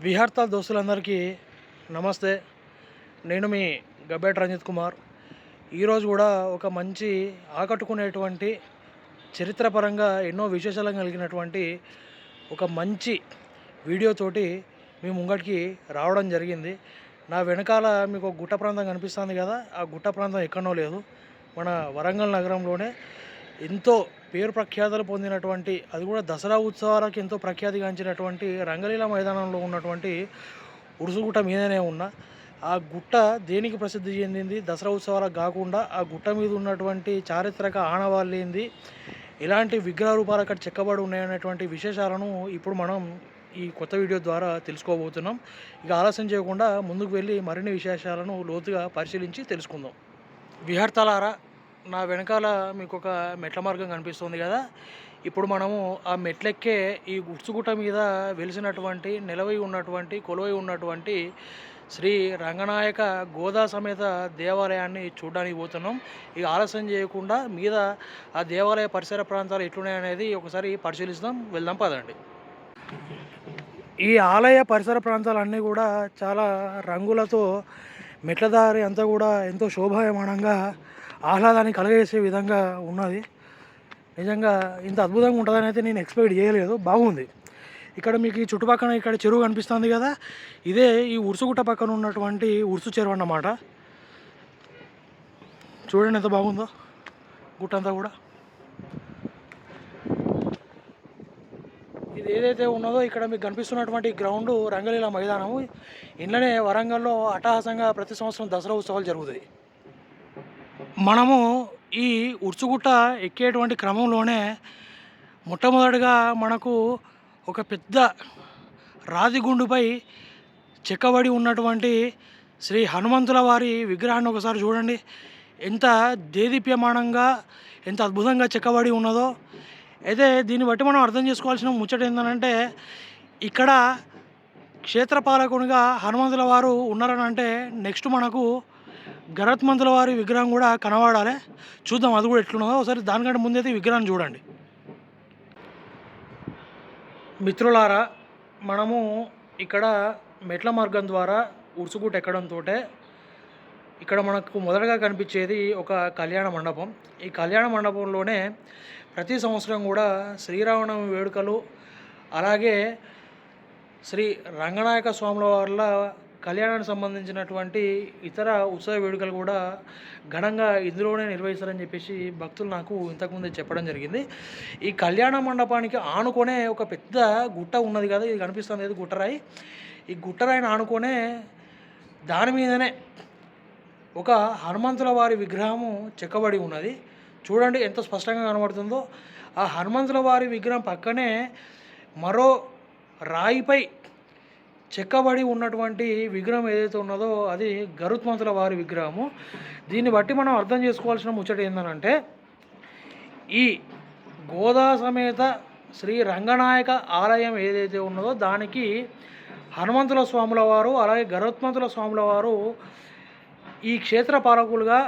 విహార్తాల్ దోస్తులందరికీ నమస్తే. నేను మీ గబ్బేటి రంజిత్ కుమార్. ఈరోజు కూడా ఒక మంచి ఆకట్టుకునేటువంటి చరిత్రపరంగా ఎన్నో విశేషాలు కలిగినటువంటి ఒక మంచి వీడియోతోటి మీ ముంగటికి రావడం జరిగింది. నా వెనకాల మీకు గుట్ట ప్రాంతం కనిపిస్తుంది కదా, ఆ గుట్ట ప్రాంతం ఎక్కడో లేదు, మన వరంగల్ నగరంలోనే ఎంతో పేరు ప్రఖ్యాతలు పొందినటువంటి, అది కూడా దసరా ఉత్సవాలకు ఎంతో ప్రఖ్యాతిగాంచినటువంటి రంగలీల మైదానంలో ఉన్నటువంటి ఉరుసుగుట్ట మీదనే ఉన్న ఆ గుట్ట దేనికి ప్రసిద్ధి చెందింది, దసరా ఉత్సవాలకు కాకుండా ఆ గుట్ట మీద ఉన్నటువంటి చారిత్రక ఆనవాళ్ళు ఏంది, ఎలాంటి విగ్రహ రూపాలు అక్కడ చెక్కబడి ఉన్నాయనేటువంటి విశేషాలను ఇప్పుడు మనం ఈ కొత్త వీడియో ద్వారా తెలుసుకోబోతున్నాం. ఇక ఆలస్యం చేయకుండా ముందుకు వెళ్ళి మరిన్ని విశేషాలను లోతుగా పరిశీలించి తెలుసుకుందాం. విహార్తలారా, నా వెనకాల మీకు ఒక మెట్ల మార్గం కనిపిస్తుంది కదా, ఇప్పుడు మనము ఆ మెట్లెక్కే ఈ ఉర్సుగుట్ట మీద వెలిసినటువంటి నిలవై ఉన్నటువంటి కొలువై ఉన్నటువంటి శ్రీ రంగనాయక గోదా సమేత దేవాలయాన్ని చూడడానికి పోతున్నాం. ఇక ఆలస్యం చేయకుండా మీద ఆ దేవాలయ పరిసర ప్రాంతాలు ఎట్లున్నాయనేది ఒకసారి పరిశీలిస్తాం. వెళ్దాం పదండి. ఈ ఆలయ పరిసర ప్రాంతాలన్నీ కూడా చాలా రంగులతో మెట్లదారి అంతా కూడా ఎంతో శోభాయమానంగా ఆహ్లాదాన్ని కలగజేసే విధంగా ఉన్నది. నిజంగా ఇంత అద్భుతంగా ఉంటుందని అయితే నేను ఎక్స్పెక్ట్ చేయలేదు. బాగుంది. ఇక్కడ మీకు ఈ చుట్టుపక్కల ఇక్కడ చెరువు కనిపిస్తుంది కదా, ఇదే ఈ ఉరుసుగుట్ట పక్కన ఉన్నటువంటి ఉరుసు చెరువు అన్నమాట. చూడండి ఎంత బాగుందో గుట్టంతా కూడా. ఇది ఏదైతే ఉన్నదో ఇక్కడ మీకు కనిపిస్తున్నటువంటి గ్రౌండ్ రంగలీల మైదానము. ఇంట్లోనే వరంగల్లో అట్టహాసంగా ప్రతి సంవత్సరం దసరా ఉత్సవాలు జరుగుతాయి. మనము ఈ ఉర్చుగుట్ట ఎక్కేటువంటి క్రమంలోనే మొట్టమొదటిగా మనకు ఒక పెద్ద రాతిగుండుపై చెక్కబడి ఉన్నటువంటి శ్రీ హనుమంతుల వారి విగ్రహాన్ని ఒకసారి చూడండి. ఎంత దేదీప్యమానంగా, ఎంత అద్భుతంగా చెక్కబడి ఉన్నదో. అయితే దీన్ని బట్టి మనం అర్థం చేసుకోవాల్సిన ముచ్చట ఏంటంటే, ఇక్కడ క్షేత్రపాలకునిగా హనుమంతుల వారు ఉన్నారని అంటే నెక్స్ట్ మనకు గరుత్మంతుల వారి విగ్రహం కూడా కనబడాలి. చూద్దాం అది కూడా ఎట్లున్నదో ఒకసారి. దానికంటే ముందైతే విగ్రహాన్ని చూడండి. మిత్రులారా, మనము ఇక్కడ మెట్ల మార్గం ద్వారా ఉరుసుగుట్ట ఎక్కడంతో ఇక్కడ మనకు మొదటగా కనిపించేది ఒక కళ్యాణ మండపం. ఈ కళ్యాణ మండపంలోనే ప్రతి సంవత్సరం కూడా శ్రీరామనవమి వేడుకలు, అలాగే శ్రీ రంగనాయక స్వాముల వార్ల కళ్యాణానికి సంబంధించినటువంటి ఇతర ఉత్సవ వేడుకలు కూడా ఘనంగా ఇందులోనే నిర్వహిస్తారని చెప్పేసి భక్తులు నాకు ఇంతకుముందే చెప్పడం జరిగింది. ఈ కళ్యాణ మండపానికి ఆనుకొనే ఒక పెద్ద గుట్ట ఉన్నది కదా, ఇది కనిపిస్తుంది ఏది గుట్టరాయి. ఈ గుట్టరాయిని ఆనుకొనే దాని మీదనే ఒక హనుమంతుల వారి విగ్రహము చెక్కబడి ఉన్నది. చూడండి ఎంత స్పష్టంగా కనబడుతుందో. ఆ హనుమంతుల వారి విగ్రహం పక్కనే మరో రాయిపై చెక్కబడి ఉన్నటువంటి విగ్రహం ఏదైతే ఉన్నదో అది గరుత్మంతుల వారి విగ్రహము. దీన్ని బట్టి మనం అర్థం చేసుకోవాల్సిన ముచ్చట ఏంటంటే, ఈ గోదా సమేత శ్రీ రంగనాయక ఆలయం ఏదైతే ఉన్నదో దానికి హనుమంతుల స్వాముల వారు అలాగే గరుత్మంతుల స్వాముల వారు ఈ క్షేత్ర పాలకులుగా,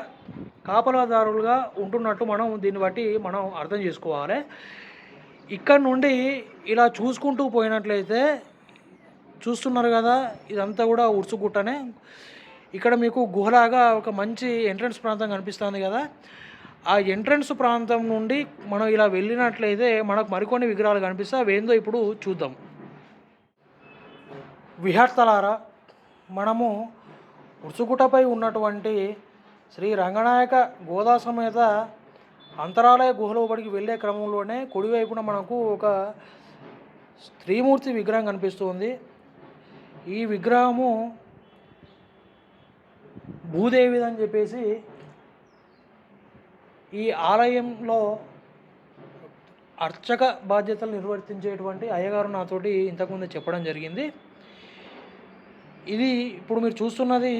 కాపలాదారులుగా ఉంటున్నట్టు మనం దీన్ని బట్టి మనం అర్థం చేసుకోవాలి. ఇక్కడ నుండి ఇలా చూసుకుంటూ పోయినట్లయితే చూస్తున్నారు కదా, ఇదంతా కూడా ఉరుసుగుట్టనే. ఇక్కడ మీకు గుహలాగా ఒక మంచి ఎంట్రన్స్ ప్రాంతం కనిపిస్తుంది కదా, ఆ ఎంట్రన్స్ ప్రాంతం నుండి మనం ఇలా వెళ్ళినట్లయితే మనకు మరికొన్ని విగ్రహాలు కనిపిస్తాయి. అవి ఏందో ఇప్పుడు చూద్దాం. విహార్తలారా, మనము ఉరుసుగుట్టపై ఉన్నటువంటి శ్రీ రంగనాయక గోదా సమేత అంతరాలయ గుహలోపడికి వెళ్ళే క్రమంలోనే కుడివైపున మనకు ఒక స్త్రీమూర్తి విగ్రహం కనిపిస్తుంది. ఈ విగ్రహము భూదేవిది అని చెప్పేసి ఈ ఆలయంలో అర్చక బాధ్యతలు నిర్వర్తించేటువంటి అయ్యగారు నాతోటి ఇంతకుముందు చెప్పడం జరిగింది. ఇది ఇప్పుడు మీరు చూస్తున్నది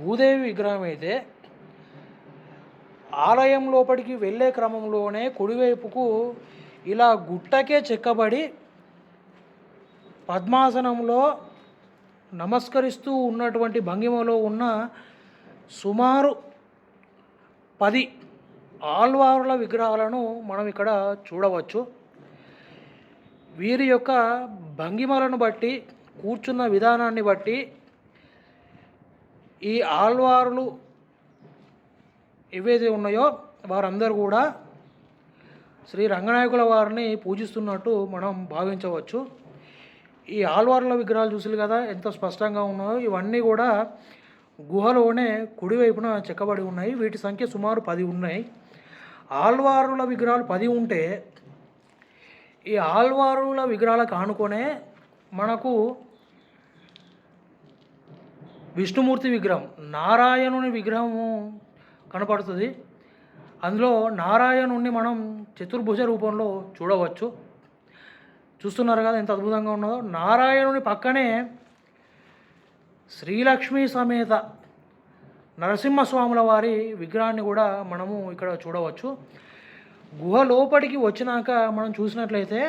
భూదేవి విగ్రహం అయితే, ఆలయం లోపలికి వెళ్ళే క్రమంలోనే కుడివైపుకు ఇలా గుట్టకే చెక్కబడి పద్మాసనంలో నమస్కరిస్తూ ఉన్నటువంటి భంగిమలో ఉన్న సుమారు 10 ఆళ్వారుల విగ్రహాలను మనం ఇక్కడ చూడవచ్చు. వీరి యొక్క భంగిమలను బట్టి కూర్చున్న విధానాన్ని బట్టి ఈ ఆల్వారులు ఏవైతే ఉన్నాయో వారందరూ కూడా శ్రీ రంగనాయకుల వారిని పూజిస్తున్నట్టు మనం భావించవచ్చు. ఈ ఆల్వార్ల విగ్రహాలు చూసారు కదా ఎంత స్పష్టంగా ఉన్నాయో. ఇవన్నీ కూడా గుహలోనే కుడివైపున చెక్కబడి ఉన్నాయి. వీటి సంఖ్య సుమారు 10 ఉన్నాయి. ఆల్వారుల విగ్రహాలు 10 ఉంటే ఈ ఆల్వారుల విగ్రహాలకు ఆనుకొనే మనకు విష్ణుమూర్తి విగ్రహం, నారాయణుని విగ్రహము కనపడుతుంది. అందులో నారాయణుణ్ణి మనం చతుర్భుజ రూపంలో చూడవచ్చు. చూస్తున్నారు కదా ఎంత అద్భుతంగా ఉన్నదో. నారాయణుని పక్కనే శ్రీలక్ష్మీ సమేత నరసింహస్వాముల వారి విగ్రహాన్ని కూడా మనము ఇక్కడ చూడవచ్చు. గుహ లోపలికి వచ్చినాక మనం చూసినట్లయితే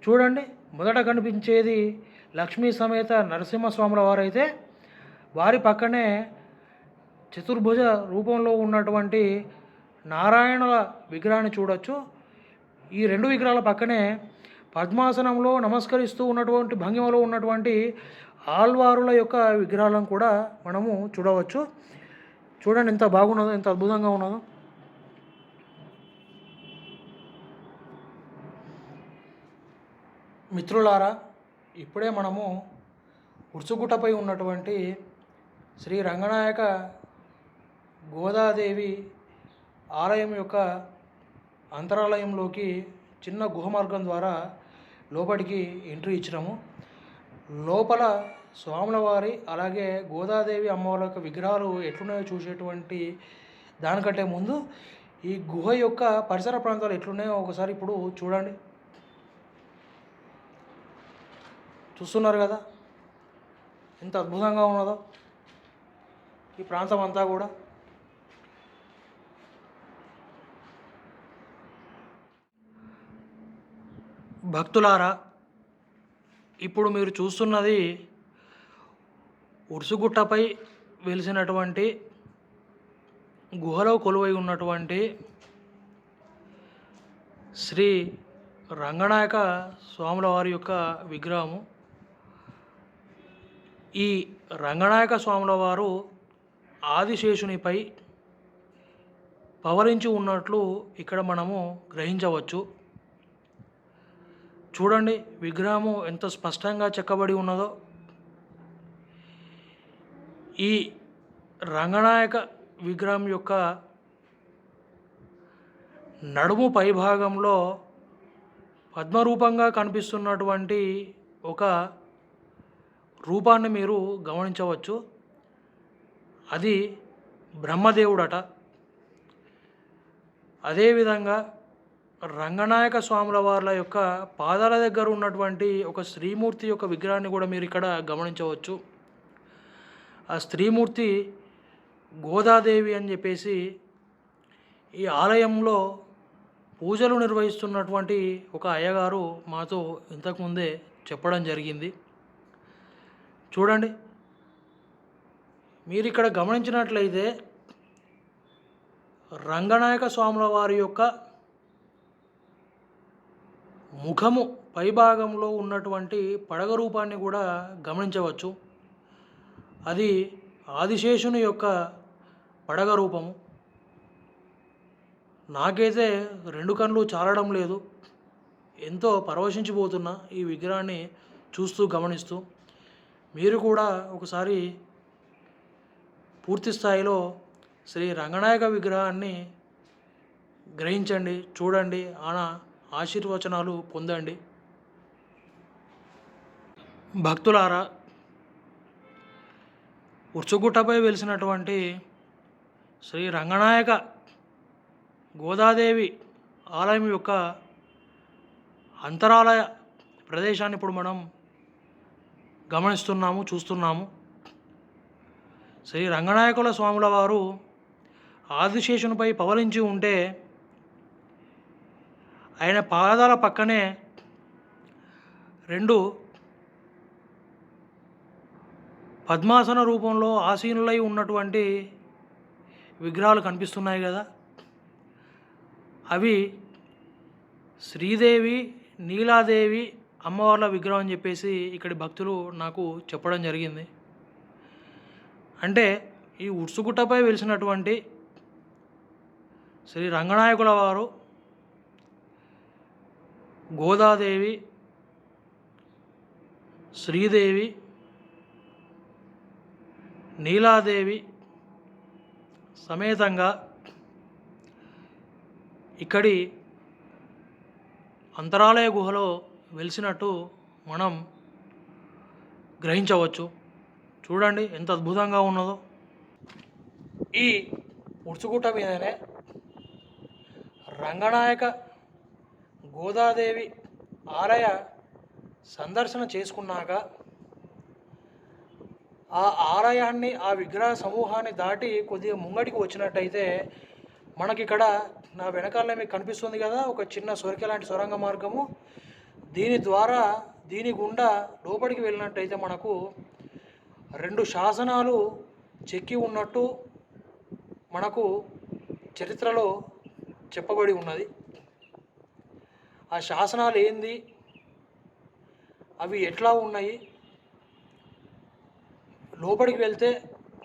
చూడండి, మొదట కనిపించేది లక్ష్మీ సమేత నరసింహస్వాముల వారైతే వారి పక్కనే చతుర్భుజ రూపంలో ఉన్నటువంటి నారాయణుల విగ్రహాన్ని చూడవచ్చు. ఈ 2 విగ్రహాల పక్కనే పద్మాసనంలో నమస్కరిస్తూ ఉన్నటువంటి భంగిమలో ఉన్నటువంటి ఆల్వారుల యొక్క విగ్రహాలను కూడా మనము చూడవచ్చు. చూడండి ఎంత బాగున్నదో, ఎంత అద్భుతంగా ఉన్నదో. మిత్రులారా, ఇప్పుడే మనము ఉర్సుగుట్టపై ఉన్నటువంటి శ్రీ రంగనాయక గోదాదేవి ఆలయం యొక్క అంతరాలయంలోకి చిన్న గుహ మార్గం ద్వారా లోపలికి ఎంట్రీ ఇచ్చినాము. లోపల స్వాముల వారి అలాగే గోదాదేవి అమ్మవారి యొక్క విగ్రహాలు ఎట్లున్నాయో చూసేటువంటి దానికంటే ముందు ఈ గుహ యొక్క పరిసర ప్రాంతాలు ఎట్లున్నాయో ఒకసారి ఇప్పుడు చూడండి. చూస్తున్నారు కదా ఎంత అద్భుతంగా ఉన్నదో ఈ ప్రాంతం అంతా కూడా. భక్తులారా, ఇప్పుడు మీరు చూస్తున్నది ఉర్సుగుట్టపై వెలిసినటువంటి గుహలో కొలువై ఉన్నటువంటి శ్రీ రంగనాయక స్వాముల వారి యొక్క విగ్రహము. ఈ రంగనాయక స్వాముల వారు ఆదిశేషునిపై పవలించి ఉన్నట్లు ఇక్కడ మనము గ్రహించవచ్చు. చూడండి విగ్రహము ఎంత స్పష్టంగా చెక్కబడి ఉన్నదో. ఈ రంగనాయక విగ్రహం యొక్క నడుము పైభాగంలో పద్మరూపంగా కనిపిస్తున్నటువంటి ఒక రూపాన్ని మీరు గమనించవచ్చు. అది బ్రహ్మదేవుడట. అదేవిధంగా రంగనాయక స్వాముల వార్ల యొక్క పాదాల దగ్గర ఉన్నటువంటి ఒక స్త్రీమూర్తి యొక్క విగ్రహాన్ని కూడా మీరు ఇక్కడ గమనించవచ్చు. ఆ స్త్రీమూర్తి గోదాదేవి అని చెప్పేసి ఈ ఆలయంలో పూజలు నిర్వహిస్తున్నటువంటి ఒక అయ్యగారు మాతో ఇంతకుముందే చెప్పడం జరిగింది. చూడండి, మీరు ఇక్కడ గమనించినట్లయితే రంగనాయక స్వాముల వారి యొక్క ముఖము పైభాగంలో ఉన్నటువంటి పడగ రూపాన్ని కూడా గమనించవచ్చు. అది ఆదిశేషుని యొక్క పడగ రూపము. నాకైతే 2 కళ్ళు చాలడం లేదు. ఎంతో పరవశించిపోతున్నా ఈ విగ్రహాన్ని చూస్తూ గమనిస్తూ. మీరు కూడా ఒకసారి పూర్తి స్థాయిలో శ్రీ రంగనాయక విగ్రహాన్ని గ్రహించండి, చూడండి, ఆశీర్వచనాలు పొందండి. భక్తులారా, ఉర్చుగుట్టపై వెలిసినటువంటి శ్రీ రంగనాయక గోదాదేవి ఆలయం యొక్క అంతరాలయ ప్రదేశాన్ని ఇప్పుడు మనం గమనిస్తున్నాము, చూస్తున్నాము. శ్రీ రంగనాయకుల స్వాముల వారు ఆదిశేషునిపై పవలించి ఉంటే ఆయన పాదాల పక్కనే 2 పద్మాసన రూపంలో ఆసీనులై ఉన్నటువంటి విగ్రహాలు కనిపిస్తున్నాయి కదా. అవి శ్రీదేవి, నీలాదేవి, అమ్మవార్ల విగ్రహం అని చెప్పేసి ఇక్కడి భక్తులు నాకు చెప్పడం జరిగింది. అంటే ఈ ఉడ్సుగుట్టపై వెలిసినటువంటి శ్రీ రంగనాయకుల వారు, గోదాదేవి, శ్రీదేవి, నీలాదేవి సమేతంగా ఇక్కడి అంతరాలయ గుహలో వెలిసినట్టు మనం గ్రహించవచ్చు. చూడండి ఎంత అద్భుతంగా ఉన్నదో. ఈ ఉడ్సుగుట్ట మీదనే రంగనాయక గోదాదేవి ఆలయ సందర్శన చేసుకున్నాక ఆ ఆలయాన్ని, ఆ విగ్రహ సమూహాన్ని దాటి కొద్దిగా ముంగడికి వచ్చినట్టయితే మనకిక్కడ నా వెనకాలనే మీకు కనిపిస్తుంది కదా ఒక చిన్న సొరిక లాంటి సొరంగ మార్గము. దీని గుండా లోపలికి వెళ్ళినట్టయితే మనకు 2 శాసనాలు చెక్కి ఉన్నట్టు మనకు చరిత్రలో చెప్పబడి ఉన్నది. ఆ శాసనాలు ఏంది, అవి ఎట్లా ఉన్నాయి, లోపలికి వెళ్తే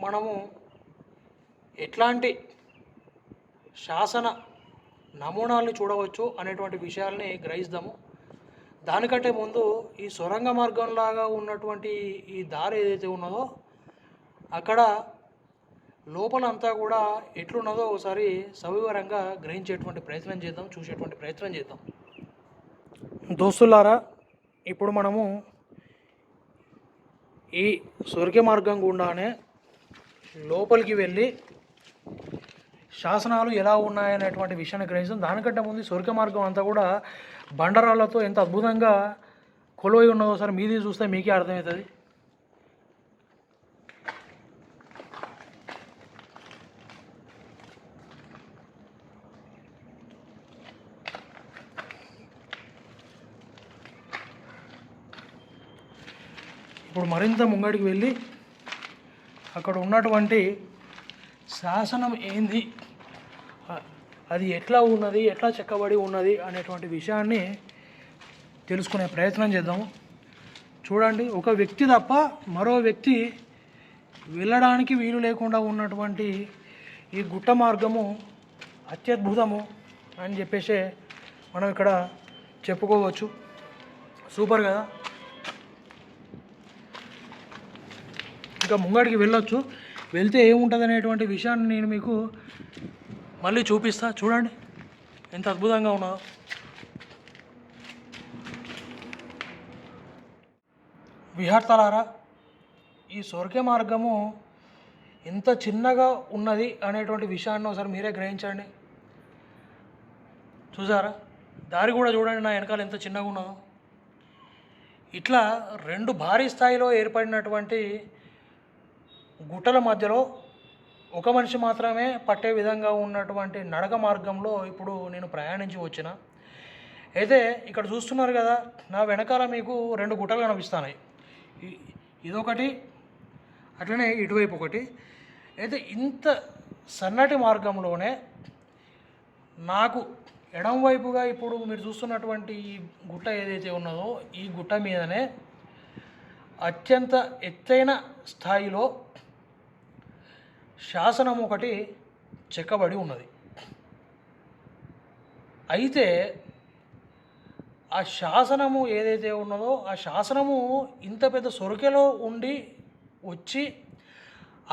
మనము ఎట్లాంటి శాసన నమూనాల్ని చూడవచ్చు అనేటువంటి విషయాల్ని గ్రహిస్తాము. దానికంటే ముందు ఈ సొరంగ మార్గంలాగా ఉన్నటువంటి ఈ దారి ఏదైతే ఉన్నదో అక్కడ లోపలంతా కూడా ఎట్లున్నదో ఒకసారి సవివరంగా గ్రహించేటువంటి ప్రయత్నం చేద్దాం, చూసేటువంటి ప్రయత్నం చేద్దాం. దోస్తులారా, ఇప్పుడు మనము ఈ సొరిక మార్గం గుండానే లోపలికి వెళ్ళి శాసనాలు ఎలా ఉన్నాయనేటువంటి విషయాన్ని గ్రహిస్తాం. దానికంటే ముందు సొరిక మార్గం అంతా కూడా బండరాళ్ళతో ఎంత అద్భుతంగా కొలువై ఉన్నదో ఒకసారి మీది చూస్తే మీకే అర్థమవుతుంది. ఇప్పుడు మరింత ముంగడికి వెళ్ళి అక్కడ ఉన్నటువంటి శాసనం ఏంది, అది ఎట్లా ఉన్నది, ఎట్లా చెక్కబడి ఉన్నది అనేటువంటి విషయాన్ని తెలుసుకునే ప్రయత్నం చేద్దాము. చూడండి, ఒక వ్యక్తి తప్ప మరో వ్యక్తి వెళ్ళడానికి వీలు లేకుండా ఉన్నటువంటి ఈ గుట్ట మార్గము అత్యద్భుతము అని చెప్పేసి మనం ఇక్కడ చెప్పుకోవచ్చు. సూపర్ కదా. ఇంకా ముంగడికి వెళ్ళొచ్చు. వెళ్తే ఏముంటుంది అనేటువంటి విషయాన్ని నేను మీకు మళ్ళీ చూపిస్తా. చూడండి ఎంత అద్భుతంగా ఉన్నదో. విహార్తలారా, ఈ సొరిక మార్గము ఎంత చిన్నగా ఉన్నది అనేటువంటి విషయాన్ని ఒకసారి మీరే గ్రహించండి. చూసారా, దారి కూడా చూడండి నా వెనకాల ఎంత చిన్నగా ఉన్నదో. ఇట్లా 2 భారీ స్థాయిలో ఏర్పడినటువంటి గుట్టల మధ్యలో ఒక మనిషి మాత్రమే పట్టే విధంగా ఉన్నటువంటి నడక మార్గంలో ఇప్పుడు నేను ప్రయాణించి వచ్చిన. అయితే ఇక్కడ చూస్తున్నారు కదా, నా వెనకాల మీకు 2 గుట్టలు కనిపిస్తున్నాయి. ఇదొకటి, అట్లనే ఇటువైపు ఒకటి. అయితే ఇంత సన్నటి మార్గంలోనే నాకు ఎడం వైపుగా ఇప్పుడు మీరు చూస్తున్నటువంటి ఈ గుట్ట ఏదైతే ఉన్నదో ఈ గుట్ట మీదనే అత్యంత ఎత్తైన స్థాయిలో శాసనం ఒకటి చెక్కబడి ఉన్నది. అయితే ఆ శాసనము ఏదైతే ఉన్నదో ఆ శాసనము ఇంత పెద్ద సొరికలో ఉండి వచ్చి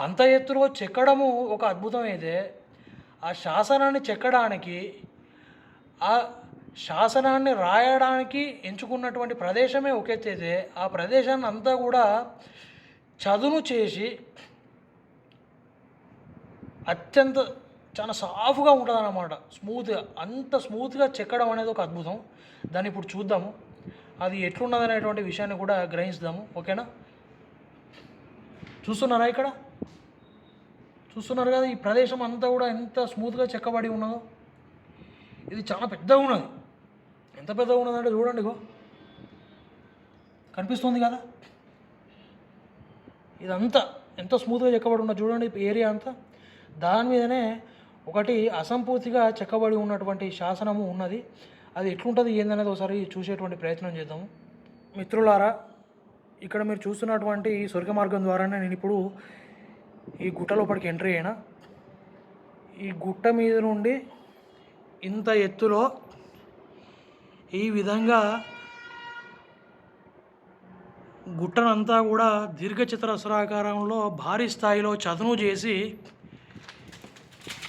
అంత ఎత్తులో చెక్కడము ఒక అద్భుతం. అయితే ఆ శాసనాన్ని చెక్కడానికి, ఆ శాసనాన్ని రాయడానికి ఎంచుకున్నటువంటి ప్రదేశమే ఒక ఎత్తు అయితే ఆ ప్రదేశాన్ని అంతా కూడా చదును చేసి అత్యంత చాలా సాఫ్గా ఉంటుంది అన్నమాట, స్మూత్గా. అంత స్మూత్గా చెక్కడం అనేది ఒక అద్భుతం. దాన్ని ఇప్పుడు చూద్దాము, అది ఎట్లున్నది అనేటువంటి విషయాన్ని కూడా గ్రహిస్తాము. ఓకేనా? చూస్తున్నారా, ఇక్కడ చూస్తున్నారు కదా, ఈ ప్రదేశం అంతా కూడా ఎంత స్మూత్గా చెక్కబడి ఉన్నదో. ఇది చాలా పెద్దగా ఉన్నది. ఎంత పెద్దగా ఉన్నదంటే చూడండి, ఇగో కనిపిస్తుంది కదా. ఇదంతా ఎంత స్మూత్గా చెక్కబడి ఉన్నది చూడండి, ఏరియా అంతా. దాని మీదనే ఒకటి అసంపూర్తిగా చెక్కబడి ఉన్నటువంటి శాసనము ఉన్నది. అది ఎట్లుంటుంది ఏందనేది ఒకసారి చూసేటువంటి ప్రయత్నం చేద్దాము. మిత్రులారా, ఇక్కడ మీరు చూస్తున్నటువంటి ఈ స్వర్గ మార్గం ద్వారానే నేను ఇప్పుడు ఈ గుట్ట లోపలికి ఎంట్రీ అయినా. ఈ గుట్ట మీద నుండి ఇంత ఎత్తులో ఈ విధంగా గుట్టనంతా కూడా దీర్ఘచతురస్రాకారంలో భారీ స్థాయిలో చదును చేసి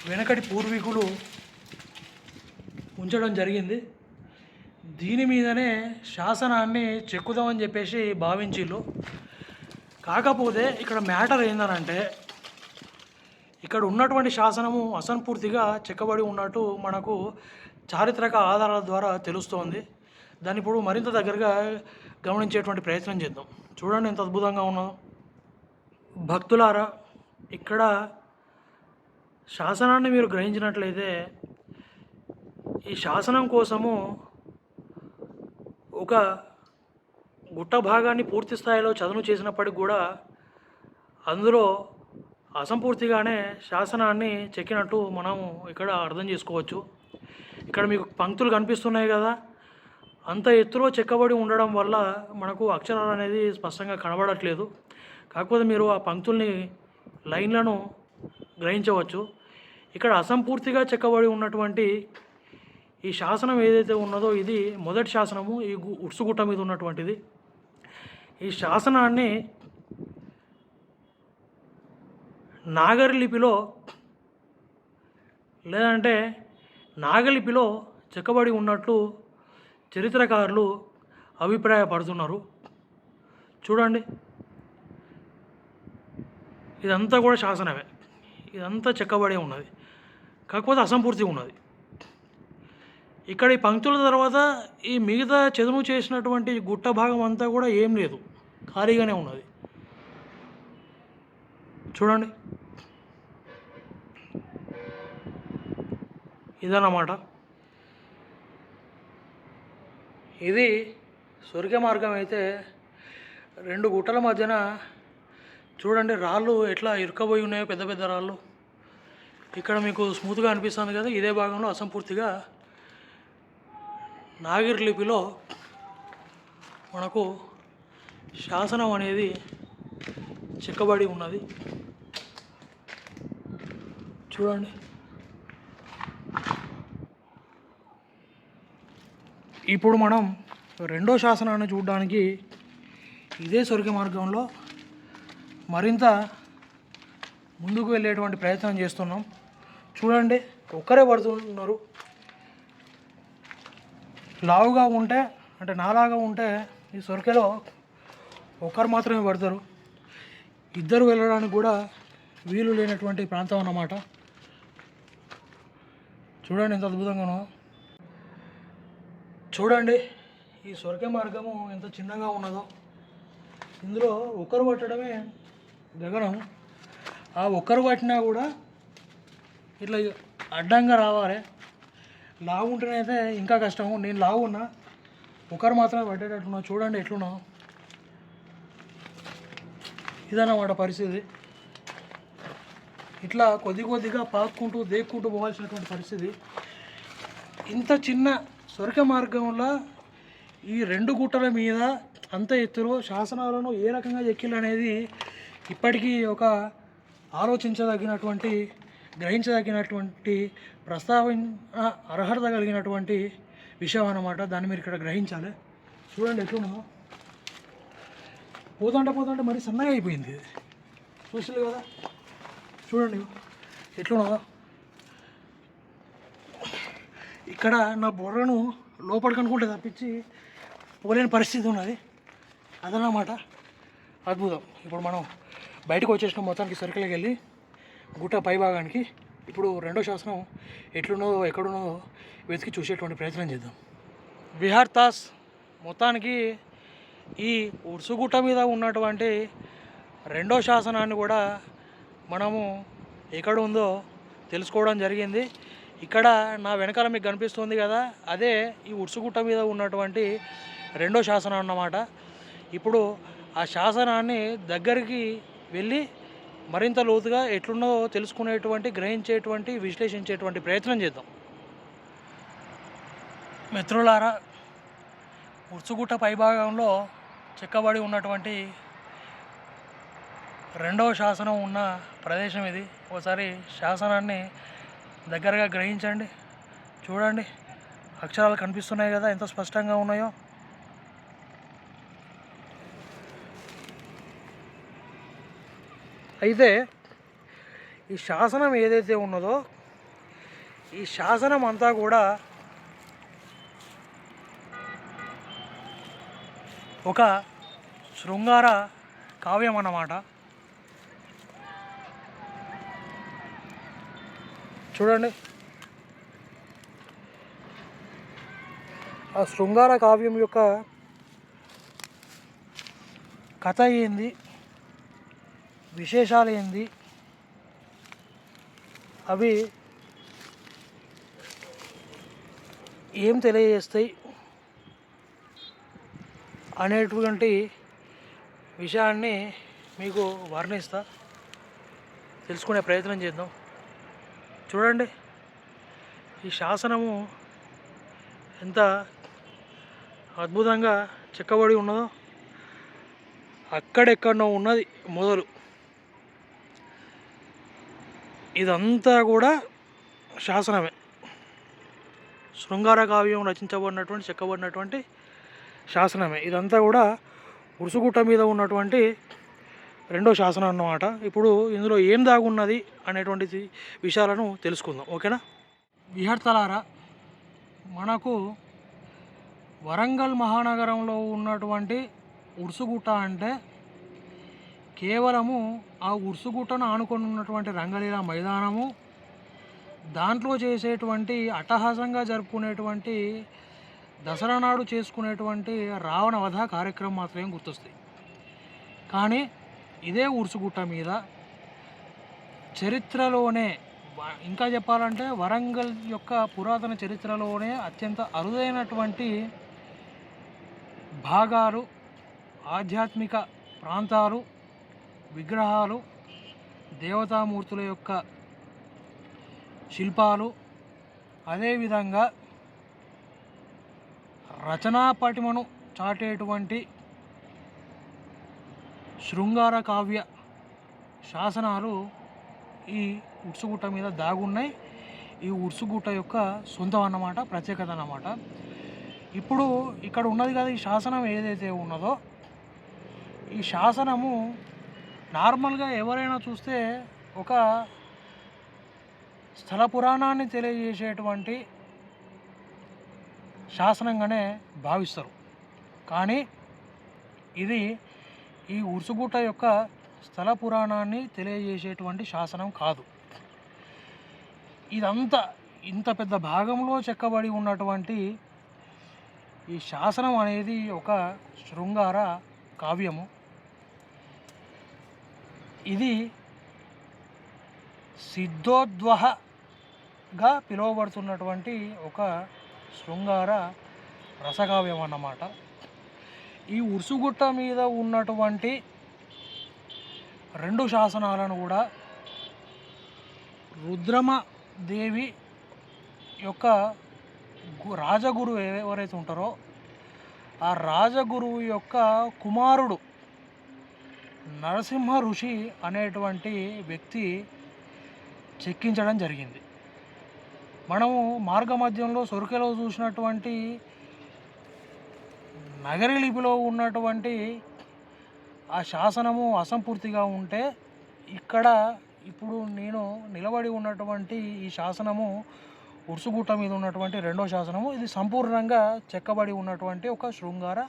వెనకటి పూర్వీకులు ఉంచడం జరిగింది. దీని మీదనే శాసనాన్ని చెక్కుదామని చెప్పేసి భావించిళ్ళు. కాకపోతే ఇక్కడ మ్యాటర్ ఏందనంటే, ఇక్కడ ఉన్నటువంటి శాసనము అసంపూర్తిగా చెక్కబడి ఉన్నట్టు మనకు చారిత్రక ఆధారాల ద్వారా తెలుస్తోంది. దాన్ని ఇప్పుడు మరింత దగ్గరగా గమనించేటువంటి ప్రయత్నం చేద్దాం. చూడండి ఎంత అద్భుతంగా ఉన్నదో. భక్తులారా, ఇక్కడ శాసనాన్ని మీరు గ్రహించినట్లయితే ఈ శాసనం కోసము ఒక గుట్ట భాగాన్ని పూర్తి స్థాయిలో చదును చేసినప్పటికి కూడా అందులో అసంపూర్తిగానే శాసనాన్ని చెక్కినట్టు మనం ఇక్కడ అర్థం చేసుకోవచ్చు. ఇక్కడ మీకు పంక్తులు కనిపిస్తున్నాయి కదా, అంత ఎత్తులో చెక్కబడి ఉండడం వల్ల మనకు అక్షరాలు అనేది స్పష్టంగా కనబడట్లేదు. కాకపోతే మీరు ఆ పంక్తుల్ని లైన్లను గ్రహించవచ్చు. ఇక్కడ అసంపూర్తిగా చెక్కబడి ఉన్నటువంటి ఈ శాసనం ఏదైతే ఉన్నదో ఇది మొదటి శాసనము, ఈ ఉడ్సుగుట్ట మీద ఉన్నటువంటిది. ఈ శాసనాన్ని నాగరి లిపిలో లేదంటే నాగలిపిలో చెక్కబడి ఉన్నట్లు చరిత్రకారులు అభిప్రాయపడుతున్నారు. చూడండి, ఇదంతా కూడా శాసనమే, ఇదంతా చెక్కబడి ఉన్నది, కాకపోతే అసంపూర్తిగా ఉన్నది. ఇక్కడ ఈ పంక్తుల తర్వాత ఈ మిగతా చదును చేసినటువంటి గుట్ట భాగం అంతా కూడా ఏం లేదు, ఖాళీగానే ఉన్నది. చూడండి, ఇదన్నమాట. ఇది స్వర్గ మార్గం అయితే రెండు గుట్టల మధ్యన చూడండి రాళ్ళు ఎట్లా ఇరుక్కబోయి ఉన్నాయో, పెద్ద పెద్ద రాళ్ళు. ఇక్కడ మీకు స్మూత్గా అనిపిస్తుంది కదా, ఇదే భాగంలో అసంపూర్తిగా నాగరి లిపిలో మనకు శాసనం అనేది చెక్కబడి ఉన్నది. చూడండి, ఇప్పుడు మనం రెండో శాసనాన్ని చూడడానికి ఇదే స్వర్గ మార్గంలో మరింత ముందుకు వెళ్ళేటువంటి ప్రయత్నం చేస్తున్నాం. చూడండి, ఒక్కరే పడుతున్నారు. లావుగా ఉంటే అంటే నాలాగా ఉంటే ఈ సొరకెలో ఒకరు మాత్రమే పడతారు, ఇద్దరు వెళ్ళడానికి కూడా వీలు లేనటువంటి ప్రాంతం అన్నమాట. చూడండి ఎంత అద్భుతంగానో. చూడండి ఈ సొరక మార్గము ఎంత చిన్నగా ఉన్నదో. ఇందులో ఒకరు పట్టడమే గగనం. ఆ ఒక్కరు పట్టినా కూడా ఇట్లా అడ్డంగా రావాలి. లావు ఉంటేనైతే ఇంకా కష్టము. నేను లావు ఉన్నా, ఒకరు మాత్రమే పట్టేటట్టున్నా. చూడండి ఎట్లున్నా. ఇదన్నమాట పరిస్థితి. ఇట్లా కొద్ది కొద్దిగా పాక్కుంటూ దేక్కుంటూ పోవాల్సినటువంటి పరిస్థితి. ఇంత చిన్న సొరక మార్గంలో ఈ రెండు గుట్టల మీద అంత ఎత్తులో శాసనాలను ఏ రకంగా ఎక్కిలనేది ఇప్పటికీ ఒక ఆలోచించదగినటువంటి, గ్రహించదగినటువంటి, ప్రస్తావన అర్హత కలిగినటువంటి విషయం అన్నమాట. దాన్ని మీరు ఇక్కడ గ్రహించాలి. చూడండి ఎట్లున్నదో. పోతుంటే మరి సన్నగా అయిపోయింది. చూసారు కదా, చూడండి ఎట్లున్నదో. ఇక్కడ నా బుర్రను లోపలికి అనుకుంటే తప్పించి పోలేని పరిస్థితి ఉన్నది. అదన్నమాట అద్భుతం. ఇప్పుడు మనం బయటకు వచ్చేసిన మొత్తానికి సర్కిల్కి వెళ్ళి గుట్ట పై భాగానికి ఇప్పుడు రెండో శాసనం ఎట్లున్నదో ఎక్కడున్నదో వెతికి చూసేటువంటి ప్రయత్నం చేద్దాం. విహార్ తాస్ మొత్తానికి ఈ ఉర్సుగుట్ట మీద ఉన్నటువంటి రెండో శాసనాన్ని కూడా మనము ఎక్కడ ఉందో తెలుసుకోవడం జరిగింది. ఇక్కడ నా వెనకాల మీకు కనిపిస్తుంది కదా, అదే ఈ ఉర్సుగుట్ట మీద ఉన్నటువంటి రెండో శాసనం అన్నమాట. ఇప్పుడు ఆ శాసనాన్ని దగ్గరికి వెళ్ళి మరింత లోతుగా ఎట్లున్నదో తెలుసుకునేటువంటి, గ్రహించేటువంటి, విశ్లేషించేటువంటి ప్రయత్నం చేద్దాం. మిత్రులారా, ఉర్సుగుట్ట పైభాగంలో చెక్కబడి ఉన్నటువంటి రెండవ శాసనం ఉన్న ప్రదేశం ఇది. ఒకసారి శాసనాన్ని దగ్గరగా గ్రహించండి, చూడండి. అక్షరాలు కనిపిస్తున్నాయి కదా, ఎంత స్పష్టంగా ఉన్నాయో. అయితే ఈ శాసనం ఏదైతే ఉన్నదో, ఈ శాసనం అంతా కూడా ఒక శృంగార కావ్యం అన్నమాట. చూడండి, ఆ శృంగార కావ్యం యొక్క కథ ఏంది, విశేషాలు ఏంది, అవి ఏం తెలియజేస్తాయి అనేటువంటి విషయాన్ని మీకు వర్ణిస్తా, తెలుసుకునే ప్రయత్నం చేద్దాం. చూడండి, ఈ శాసనము ఎంత అద్భుతంగా చెక్కబడి ఉన్నదో. అక్కడెక్కడో ఉన్నది మొదలు, ఇదంతా కూడా శాసనమే. శృంగార కావ్యం రచించబడినటువంటి, చెక్కబడినటువంటి శాసనమే. ఇదంతా కూడా ఉరుసుగుట్ట మీద ఉన్నటువంటి రెండో శాసనం అన్నమాట. ఇప్పుడు ఇందులో ఏం దాగున్నది అనేటువంటి విషయాలను తెలుసుకుందాం, ఓకేనా? విహర్తలారా, మనకు వరంగల్ మహానగరంలో ఉన్నటువంటి ఉరుసుగుట్ట అంటే కేవలము ఆ ఉరుసుగుట్టను ఆనుకొని ఉన్నటువంటి రంగలీల మైదానము, దాంట్లో చేసేటువంటి అట్టహాసంగా జరుపుకునేటువంటి దసరా నాడు చేసుకునేటువంటి రావణ వధ కార్యక్రమం మాత్రమే గుర్తొస్తాయి. కానీ ఇదే ఉరుసుగుట్ట మీద చరిత్రలోనే, ఇంకా చెప్పాలంటే వరంగల్ యొక్క పురాతన చరిత్రలోనే అత్యంత అరుదైనటువంటి భాగాలు, ఆధ్యాత్మిక ప్రాంతాలు, విగ్రహాలు, దేవతామూర్తుల యొక్క శిల్పాలు, అదేవిధంగా రచనా పటిమను చాటేటువంటి శృంగార కావ్య శాసనాలు ఈ ఉరుసుగుట్ట మీద దాగున్నాయి. ఈ ఉరుసుగుట్ట యొక్క సొంతం అన్నమాట, ప్రత్యేకత అన్నమాట. ఇప్పుడు ఇక్కడ ఉన్నది కదా, ఈ శాసనం ఏదైతే ఉన్నదో, ఈ శాసనము నార్మల్గా ఎవరైనా చూస్తే ఒక స్థల పురాణాన్ని తెలియజేసేటువంటి శాసనంగానే భావిస్తారు. కానీ ఇది ఈ ఉరుసుగుట్ట యొక్క స్థల పురాణాన్ని తెలియజేసేటువంటి శాసనం కాదు. ఇదంతా ఇంత పెద్ద భాగంలో చెక్కబడి ఉన్నటువంటి ఈ శాసనం అనేది ఒక శృంగార కావ్యము. ఇది సిద్ధోద్వహగా పిలువబడుతున్నటువంటి ఒక శృంగార రసకావ్యం అన్నమాట. ఈ ఉరుసుగుట్ట మీద ఉన్నటువంటి రెండు శాసనాలను కూడా రుద్రమదేవి యొక్క రాజగురువు ఎవరైతే ఉంటారో, ఆ రాజగురువు యొక్క కుమారుడు నరసింహ ఋషి అనేటువంటి వ్యక్తి చెక్కించడం జరిగింది. మనము మార్గమధ్యంలో సొరకెలో చూసినటువంటి నగరి లిపిలో ఉన్నటువంటి ఆ శాసనము అసంపూర్తిగా ఉంటే, ఇక్కడ ఇప్పుడు నేను నిలబడి ఉన్నటువంటి ఈ శాసనము ఉరుసుగుట్ట మీద ఉన్నటువంటి రెండో శాసనము, ఇది సంపూర్ణంగా చెక్కబడి ఉన్నటువంటి ఒక శృంగార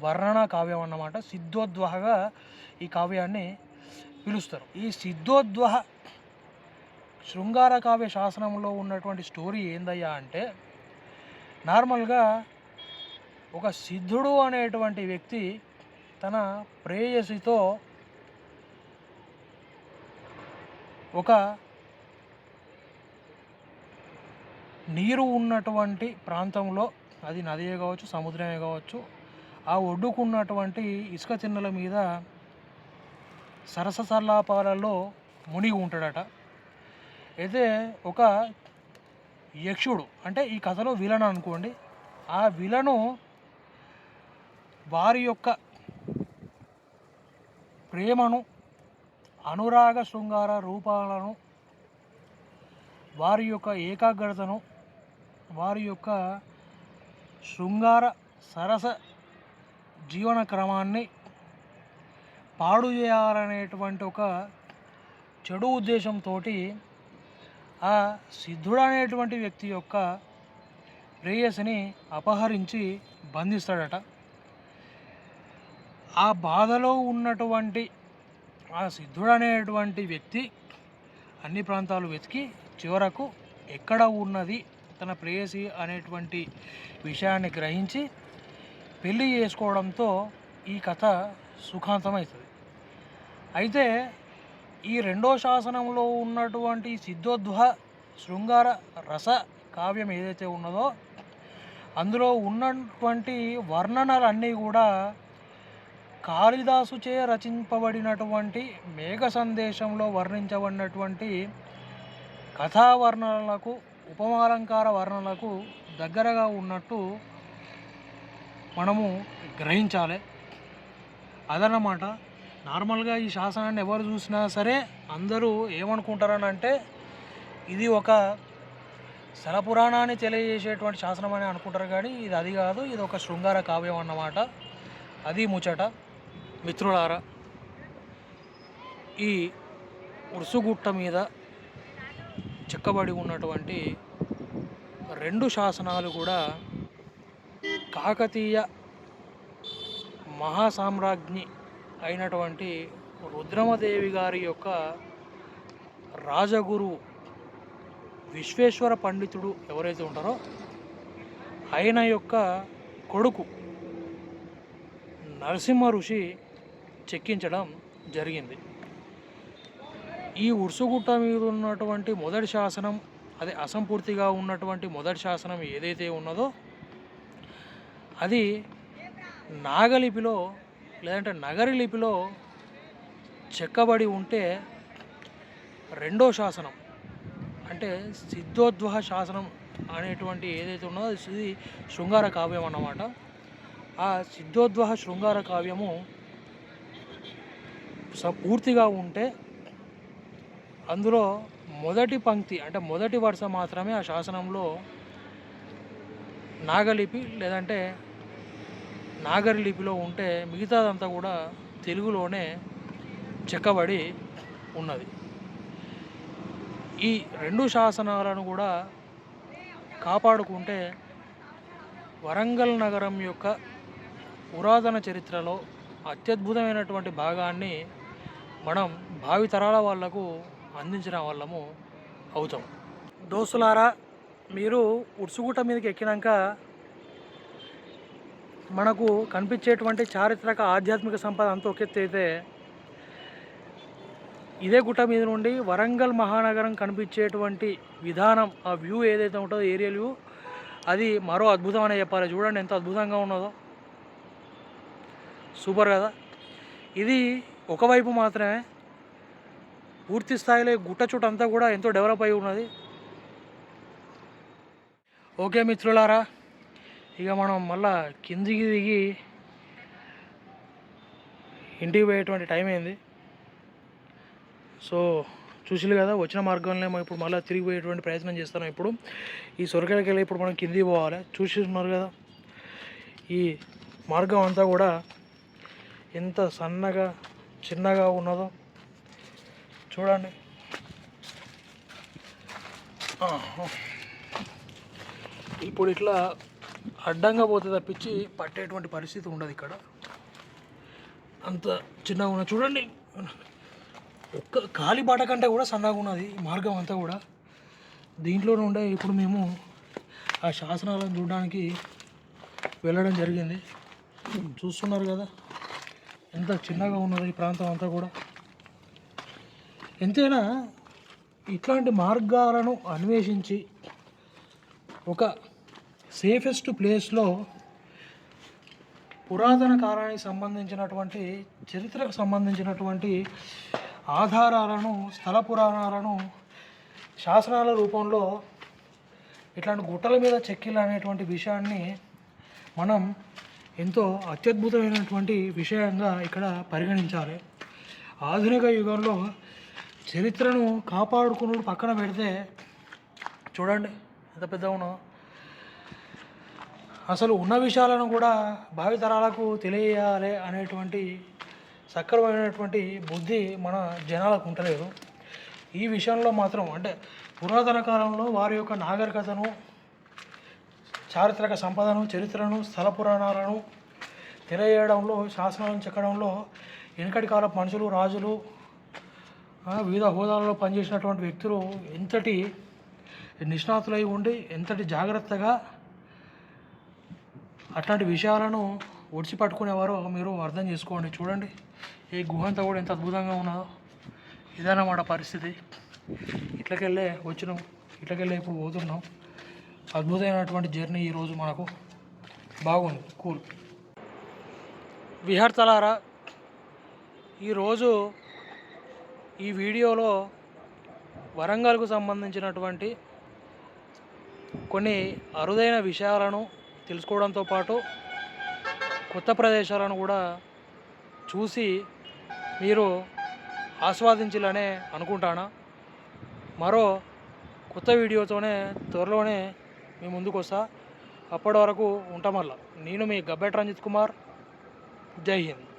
వర్ణన కావ్యం అన్నమాట. సిద్ధోద్వహగా ఈ కావ్యాన్ని పిలుస్తారు. ఈ సిద్ధోద్వహ శృంగార కావ్య శాసనంలో ఉన్నటువంటి స్టోరీ ఏందయ్యా అంటే, నార్మల్గా ఒక సిద్ధుడు అనేటువంటి వ్యక్తి తన ప్రేయసితో ఒక నీరు ఉన్నటువంటి ప్రాంతంలో, అది నదియే కావచ్చు, సముద్రమే కావచ్చు, ఆ ఒడ్డుకున్నటువంటి ఇసుక తిన్నెల మీద సరసల్లాపాలలో మునిగి ఉంటాడట. అయితే ఒక యక్షుడు, అంటే ఈ కథలో విలన్ అనుకోండి, ఆ విలను వారి యొక్క ప్రేమను, అనురాగ శృంగార రూపాలను, వారి యొక్క ఏకాగ్రతను, వారి యొక్క శృంగార సరస జీవన క్రమాన్ని పాడు చేయాలనేటువంటి ఒక చెడు ఉద్దేశంతో ఆ సిద్ధుడు అనేటువంటి వ్యక్తి యొక్క ప్రేయసిని అపహరించి బంధిస్తాడట. ఆ బాధలో ఉన్నటువంటి ఆ సిద్ధుడు అనేటువంటి వ్యక్తి అన్ని ప్రాంతాలు వెతికి చివరకు ఎక్కడ ఉన్నది తన ప్రేయసి అనేటువంటి విషయాన్ని గ్రహించి పెళ్ళి చేసుకోవడంతో ఈ కథ సుఖాంతమవుతుంది. అయితే ఈ రెండో శాసనంలో ఉన్నటువంటి సిద్ధోద్వహ శృంగార రస కావ్యం ఏదైతే ఉన్నదో అందులో ఉన్నటువంటి వర్ణనలన్నీ కూడా కాళిదాసుచే రచింపబడినటువంటి మేఘ సందేశంలో వర్ణించబడినటువంటి కథా వర్ణనలకు, ఉపమాలంకార వర్ణనలకు దగ్గరగా ఉన్నట్టు మనము గ్రహించాలి. అదన్నమాట. నార్మల్గా ఈ శాసనాన్ని ఎవరు చూసినా సరే అందరూ ఏమనుకుంటారని అంటే ఇది ఒక స్థల పురాణాన్ని తెలియజేసేటువంటి శాసనం అని అనుకుంటారు, కానీ ఇది అది కాదు, ఇది ఒక శృంగార కావ్యం అన్నమాట. అది ముచ్చట. మిత్రులారా, ఈ ఉర్సుగుట్ట మీద చెక్కబడి ఉన్నటువంటి రెండు శాసనాలు కూడా కాకతీయ మహాసామ్రాజ్ఞి అయినటువంటి రుద్రమదేవి గారి యొక్క రాజగురు విశ్వేశ్వర పండితుడు ఎవరైతే ఉంటారో ఆయన యొక్క కొడుకు నరసింహ ఋషి చెక్కించడం జరిగింది. ఈ ఉర్సుగుట్ట మీద ఉన్నటువంటి మొదటి శాసనం, అదే అసంపూర్తిగా ఉన్నటువంటి మొదటి శాసనం ఏదైతే ఉన్నదో అది నాగలిపిలో లేదంటే నగరి లిపిలో చెక్కబడి ఉంటే రెండో శాసనం అంటే సిద్ధోద్వహ శాసనం అనేటువంటి ఏదైతే ఉన్నదో ఇది శృంగార కావ్యం అన్నమాట. ఆ సిద్ధోద్వహ శృంగార కావ్యము పూర్తిగా ఉంటే అందులో మొదటి పంక్తి అంటే మొదటి వరుస మాత్రమే ఆ శాసనంలో నాగలిపి లేదంటే నాగరి లిపిలో ఉంటే మిగతాదంతా కూడా తెలుగులోనే చెక్కబడి ఉన్నది. ఈ రెండు శాసనాలను కూడా కాపాడుకుంటే వరంగల్ నగరం యొక్క పురాతన చరిత్రలో అత్యద్భుతమైనటువంటి భాగాన్ని మనం భావితరాల వాళ్లకు అందించిన వాళ్ళము అవుతాం. దోస్తులారా, మీరు ఉర్సుగుట్ట మీదకి ఎక్కినాక మనకు కనిపించేటువంటి చారిత్రక ఆధ్యాత్మిక సంపద అంతా ఒకెత్తైతే ఇదే గుట్ట మీద నుండి వరంగల్ మహానగరం కనిపించేటువంటి విధానం, ఆ వ్యూ ఏదైతే ఉంటుందో ఏరియల్ వ్యూ, అది మరో అద్భుతం అనే చెప్పాలి. చూడండి ఎంత అద్భుతంగా ఉన్నదో, సూపర్ కదా. ఇది ఒకవైపు మాత్రమే, పూర్తి స్థాయిలో గుట్ట చుట్టూ అంతా కూడా ఎంతో డెవలప్ అయి ఉన్నది. ఓకే మిత్రులారా, ఇక మనం మళ్ళా కిందికి దిగి ఇంటికి పోయేటువంటి టైం అయింది. సో చూసిలు కదా, వచ్చిన మార్గంలో మనం ఇప్పుడు మళ్ళీ తిరిగి పోయేటువంటి ప్రయత్నం చేస్తున్నాం. ఇప్పుడు ఈ సొరకాయకి వెళ్ళి ఇప్పుడు మనం కిందికి పోవాలి. చూస్తున్నారు కదా, ఈ మార్గం అంతా కూడా ఎంత సన్నగా చిన్నగా ఉన్నదో చూడండి. ఇప్పుడు ఇట్లా అడ్డంగా పోతే తప్పించి పట్టేటువంటి పరిస్థితి ఉండదు. ఇక్కడ అంత చిన్నగా ఉన్నది చూడండి. ఒక్క కాలిబాట కంటే కూడా సన్నగా ఉన్నది ఈ మార్గం అంతా కూడా. దీంట్లో నుండే ఇప్పుడు మేము ఆ శాసనాలను చూడడానికి వెళ్ళడం జరిగింది. చూస్తున్నారు కదా ఎంత చిన్నగా ఉన్నది ఈ ప్రాంతం అంతా కూడా. ఎంతైనా ఇట్లాంటి మార్గాలను అన్వేషించి ఒక సేఫెస్ట్ ప్లేస్లో పురాతన కాలానికి సంబంధించినటువంటి చరిత్రకు సంబంధించినటువంటి ఆధారాలను, స్థల పురాణాలను శాసనాల రూపంలో ఇట్లాంటి గుట్టల మీద చెక్కిళ్ళు అనేటువంటి విషయాన్ని మనం ఎంతో అత్యద్భుతమైనటువంటి విషయంగా ఇక్కడ పరిగణించాలి. ఆధునిక యుగంలో చరిత్రను కాపాడుకుని పక్కన పెడితే చూడండి ఎంత పెద్దగా ఉన్నదో. అసలు ఉన్న విషయాలను కూడా భావితరాలకు తెలియజేయాలి అనేటువంటి సక్రమైనటువంటి బుద్ధి మన జనాలకు ఉండలేదు. ఈ విషయంలో మాత్రం అంటే పురాతన కాలంలో వారి యొక్క నాగరికతను, చారిత్రక సంపదను, చరిత్రను, స్థల పురాణాలను తెలియజేయడంలో, శాసనాలను చెక్కడంలో వెనుకటి కాలపు మనుషులు, రాజులు, వివిధ హోదాలలో పనిచేసినటువంటి వ్యక్తులు ఎంతటి నిష్ణాతులై ఉండి ఎంతటి జాగ్రత్తగా అట్లాంటి విషయాలను ఒడిచిపట్టుకునేవారో మీరు అర్థం చేసుకోండి. చూడండి ఈ గుహ అంతా కూడా ఎంత అద్భుతంగా ఉన్నదో. ఇదన్నమాట పరిస్థితి. ఇట్లకెళ్ళే వచ్చినాం, ఇట్లకెళ్ళే ఇప్పుడు పోతున్నాం. అద్భుతమైనటువంటి జర్నీ ఈరోజు మనకు బాగుంది, కూల్. విహార్తలారా, ఈరోజు ఈ వీడియోలో వరంగల్కు సంబంధించినటువంటి కొన్ని అరుదైన విషయాలను తెలుసుకోవడంతో పాటు కొత్త ప్రదేశాలను కూడా చూసి మీరు ఆస్వాదించాలనే అనుకుంటాను. మరో కొత్త వీడియోతోనే త్వరలోనే మీ ముందుకు వస్తా. అప్పటి వరకు ఉంటామల్లా. నేను మీ గబ్బెట్ రంజిత్ కుమార్. జై హింద్.